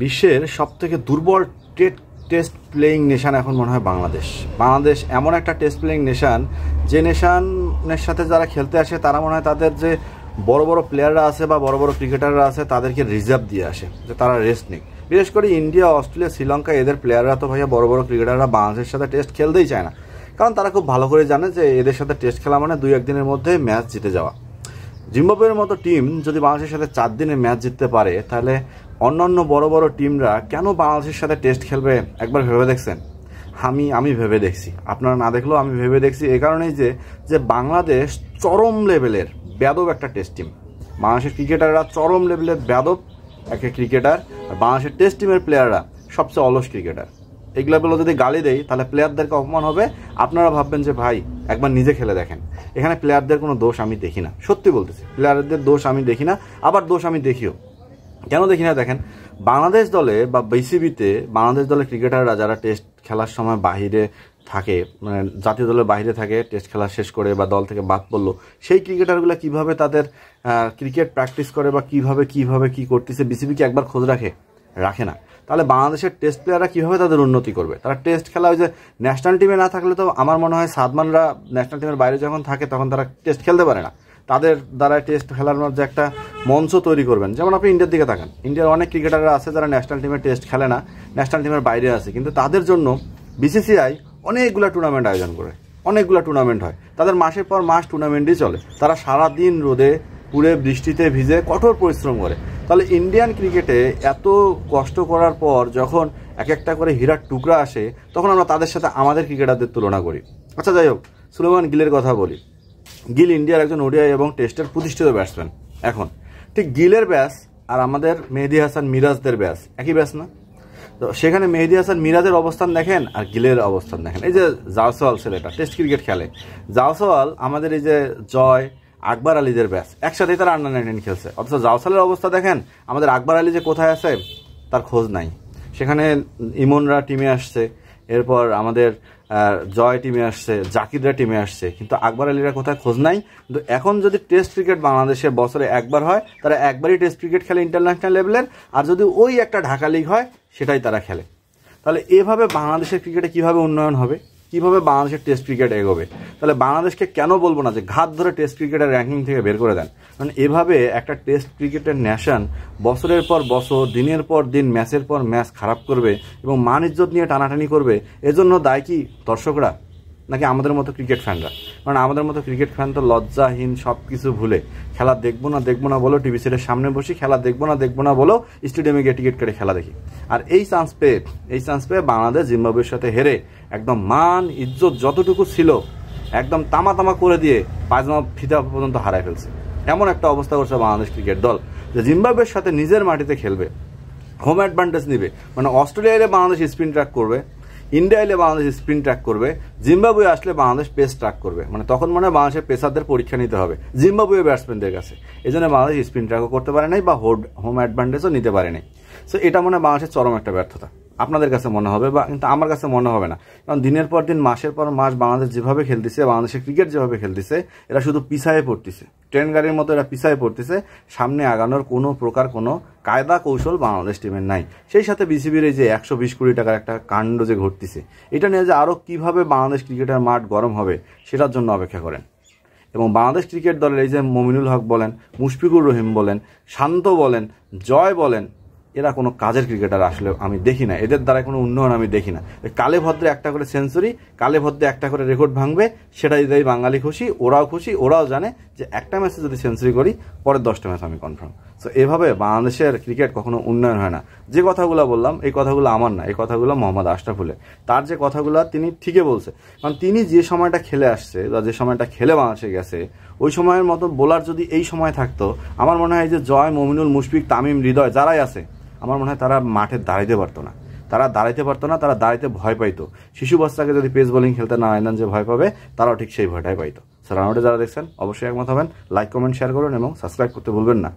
বিশ্বের সবথেকে দুর্বল টেস্ট প্লেয়িং নেশন এখন মনে হয় বাংলাদেশ। বাংলাদেশ এমন একটা টেস্ট প্লেয়িং নেশন, যে নেশনের সাথে যারা খেলতে আসে তারা মনে হয় তাদের যে বড় বড় প্লেয়াররা আছে বা বড় বড় ক্রিকেটাররা আছে তাদেরকে রিজার্ভ দিয়ে আসে, যে তারা রেস্ট নিক। বিশেষ করে ইন্ডিয়া, অস্ট্রেলিয়া, শ্রীলঙ্কা এদের প্লেয়াররা তো ভাইয়া বড় বড় ক্রিকেটাররা বাংলাদেশের সাথে টেস্ট খেলতেই চায় না, কারণ তারা খুব ভালো করে জানে যে এদের সাথে টেস্ট খেলা মানে 2-1 দিনের মধ্যে ম্যাচ জিতে যাওয়া। জিম্বাবুয়ের মতো টিম যদি বাংলাদেশের সাথে 4 দিনে ম্যাচ জিততে পারে, তাহলে অন্যান্য বড় বড় টিমরা কেন বাংলাদেশের সাথে টেস্ট খেলবে একবার ভেবে দেখছেন? আমি ভেবে দেখছি, আপনারা না দেখলেও আমি ভেবে দেখছি। এই কারণেই যে বাংলাদেশ চরম লেভেলের বেয়াদব একটা টেস্ট টিম। বাংলাদেশের ক্রিকেটাররা চরম লেভেলের বেয়াদব একটা ক্রিকেটার, আর বাংলাদেশের টেস্ট টিমের প্লেয়াররা সবচেয়ে অলস ক্রিকেটার। এগুলো যদি গালি দেয় তাহলে প্লেয়ারদেরকে অপমান হবে। আপনারা ভাববেন যে ভাই একবার নিজে খেলে দেখেন। এখানে প্লেয়ারদের কোনো দোষ আমি দেখি না, সত্যি বলতেছি, প্লেয়ারদের দোষ আমি দেখি না। আবার দোষ আমি দেখিও, কেন দেখি না দেখেন, বাংলাদেশ দলে বা বিসিবিতে বাংলাদেশ দলের ক্রিকেটাররা যারা টেস্ট খেলার সময় বাহিরে থাকে, মানে জাতীয় দলের বাইরে থাকে, টেস্ট খেলা শেষ করে বা দল থেকে বাদ পড়লো, সেই ক্রিকেটারগুলো কিভাবে তাদের ক্রিকেট প্র্যাকটিস করে বা কিভাবে কি করতেছে বিসিবি কি একবার খোঁজ রাখে না? তাহলে বাংলাদেশের টেস্ট প্লেয়াররা কীভাবে তাদের উন্নতি করবে? তারা টেস্ট খেলা ওই যে ন্যাশনাল টিমে না থাকলে তো আমার মনে হয় সাদমানরা ন্যাশনাল টিমের বাইরে যখন থাকে তখন তারা টেস্ট খেলতে পারে না। তাদের দ্বারা টেস্ট খেলার মধ্যে একটা মঞ্চ তৈরি করবেন। যেমন আপনি ইন্ডিয়ার দিকে তাকান, ইন্ডিয়ার অনেক ক্রিকেটাররা আছে যারা ন্যাশনাল টিমে টেস্ট খেলে না, ন্যাশনাল টিমের বাইরে আছে, কিন্তু তাদের জন্য বিসিসিআই অনেকগুলো টুর্নামেন্ট আয়োজন করে, অনেকগুলো টুর্নামেন্ট হয়, তাদের মাসের পর মাস টুর্নামেন্টই চলে। তারা সারাদিন রোদে পুরে বৃষ্টিতে ভিজে কঠোর পরিশ্রম করে। তাহলে ইন্ডিয়ান ক্রিকেটে এত কষ্ট করার পর যখন এক একটা করে হীরার টুকরা আসে, তখন আমরা তাদের সাথে আমাদের ক্রিকেটারদের তুলনা করি। আচ্ছা যাই হোক, সুলেমান গিলের কথা বলি। গিল ইন্ডিয়ার একজন ওডিআই এবং টেস্টের প্রতিষ্ঠিত ব্যাটসম্যান। এখন ঠিক গিলের ব্যাস আর আমাদের মেহেদী হাসান মিরাজদের ব্যাস একই ব্যাস না? তো সেখানে মেহেদী হাসান মিরাজের অবস্থান দেখেন আর গিলের অবস্থান দেখেন। এই যে জাওসাওয়াল ছেলেটা টেস্ট ক্রিকেট খেলে, জাওসাওয়াল আমাদের এই যে জয়, আকবর আলীদের ব্যাস একসাথেই তারা আন্ডার-19 খেলছে, অথচ জাওসালের অবস্থা দেখেন, আমাদের আকবর আলী যে কোথায় আছে তার খোঁজ নাই। সেখানে ইমনরা টিমে আসছে, এরপর আমাদের জয় টিমে আসছে, জাকিররা টিমে আসছে, কিন্তু আকবর আলীরা কোথায় খোঁজ নাই। কিন্তু এখন যদি টেস্ট ক্রিকেট বাংলাদেশে বছরে একবার হয়, তারা একবারই টেস্ট ক্রিকেট খেলে ইন্টারন্যাশনাল লেভেলের, আর যদি ওই একটা ঢাকা লিগ হয় সেটাই তারা খেলে। তাহলে এভাবে বাংলাদেশের ক্রিকেটে কিভাবে উন্নয়ন হবে, কিভাবে বাংলাদেশের টেস্ট ক্রিকেট এগোবে? তাহলে বাংলাদেশকে কেন বলবো না যে ঘাত ধরে টেস্ট ক্রিকেটের র্যাঙ্কিং থেকে বের করে দেন? কারণ এভাবে একটা টেস্ট ক্রিকেটের ন্যাশন বছরের পর বছর, দিনের পর দিন, ম্যাচের পর ম্যাচ খারাপ করবে এবং মান ইজ্জত নিয়ে টানাটানি করবে, এজন্য দায় কি দর্শকরা নাকি আমাদের মতো ক্রিকেট ফ্যানরা? কারণ আমাদের মতো ক্রিকেট ফ্যান তো লজ্জাহীন সব কিছু ভুলে খেলা দেখবো না বলো টিভি সেটের সামনে বসি, খেলা দেখবো না বলো স্টেডিয়ামে গিয়ে টিকিট কেটে খেলা দেখি। আর এই চান্স পেয়ে বাংলাদেশ জিম্বাবুয়ের সাথে হেরে একদম মান ইজ্জত যতটুকু ছিল একদম তামা করে দিয়ে পায়জামা ফিতা পর্যন্ত হারায় ফেলছে। এমন একটা অবস্থা করছে বাংলাদেশ ক্রিকেট দল যে জিম্বাবুয়ের সাথে নিজের মাটিতে খেলবে, হোম অ্যাডভান্টেজ নিবে। মানে অস্ট্রেলিয়া এলে বাংলাদেশ স্পিন ট্র্যাক করবে, ইন্ডিয়া এলে বাংলাদেশ স্পিন ট্র্যাক করবে, জিম্বাবুয়ে আসলে বাংলাদেশ পেস ট্র্যাক করবে। মানে তখন মানে বাংলাদেশের পেসারদের পরীক্ষা নিতে হবে জিম্বাবুয়ে ব্যাটসম্যানদের কাছে। এই জন্য বাংলাদেশ স্পিন ট্র্যাকও করতে পারে নাই বা হোম অ্যাডভান্টেজও নিতে পারে নাই। সো এটা মনে হয় বাংলাদেশের চরম একটা ব্যর্থতা। আপনাদের কাছে মনে হবে বা কিন্তু আমার কাছে মনে হবে না, কারণ দিনের পর দিন, মাসের পর মাস বাংলাদেশ যেভাবে খেলতেছে, বাংলাদেশের ক্রিকেট যেভাবে খেলতেছে, এরা শুধু পিছায়ে পড়তেছে, ট্রেন গাড়ির মতো এরা পিছায়ে পড়তেছে। সামনে আগানোর কোনো প্রকার কোনো কায়দা কৌশল বাংলাদেশ টিমের নাই। সেই সাথে বিসিবির এই যে 120 কোটি টাকার একটা কাণ্ড যে ঘটতেছে, এটা নিয়ে যে আরও কীভাবে বাংলাদেশ ক্রিকেটের মাঠ গরম হবে সেটার জন্য অপেক্ষা করেন। এবং বাংলাদেশ ক্রিকেট দলের এই যে মমিনুল হক বলেন, মুশফিকুর রহিম বলেন, শান্ত বলেন, জয় বলেন, এরা কোনো কাজের ক্রিকেটার আসলে আমি দেখি না, এদের দ্বারা কোনো উন্নয়ন আমি দেখি না। কালে ভদ্রে একটা করে সেঞ্চুরি, কালে ভদ্রে একটা করে রেকর্ড ভাঙবে, সেটাই দেয় বাঙালি খুশি, ওরাও খুশি। ওরাও জানে যে একটা ম্যাচে যদি সেঞ্চুরি করি পরের 10টা ম্যাচ আমি কনফার্ম। সো এভাবে বাংলাদেশের ক্রিকেট কখনো উন্নয়ন হয় না। যে কথাগুলো বললাম এই কথাগুলো আমার না, এই কথাগুলো মোহাম্মদ আশরাফুলের। তার যে কথাগুলো তিনি ঠিকই বলছে, কারণ তিনি যে সময়টা খেলে আসছে বা যে সময়টা খেলে বাংলাদেশে গেছে, ওই সময়ের মতো বোলার যদি এই সময় থাকতো, আমার মনে হয় যে জয়, মমিনুল, মুশফিক, তামিম, হৃদয় যারাই আছে, আমার মনে হয় তারা মাঠে দাঁড়াইতে পারতো না, তারা দাঁড়াইতে ভয় পাইতো। শিশু বাচ্চাকে যদি পেস বোলিং খেলতে না আনেন যে ভয় পাবে, তারাও ঠিক সেই ভয়টাই পাইতো। স্যার, রানাউটে যারা দেখছেন অবশ্যই একমত হবেন। লাইক, কমেন্ট, শেয়ার করুন এবং সাবস্ক্রাইব করতে ভুলবেন না।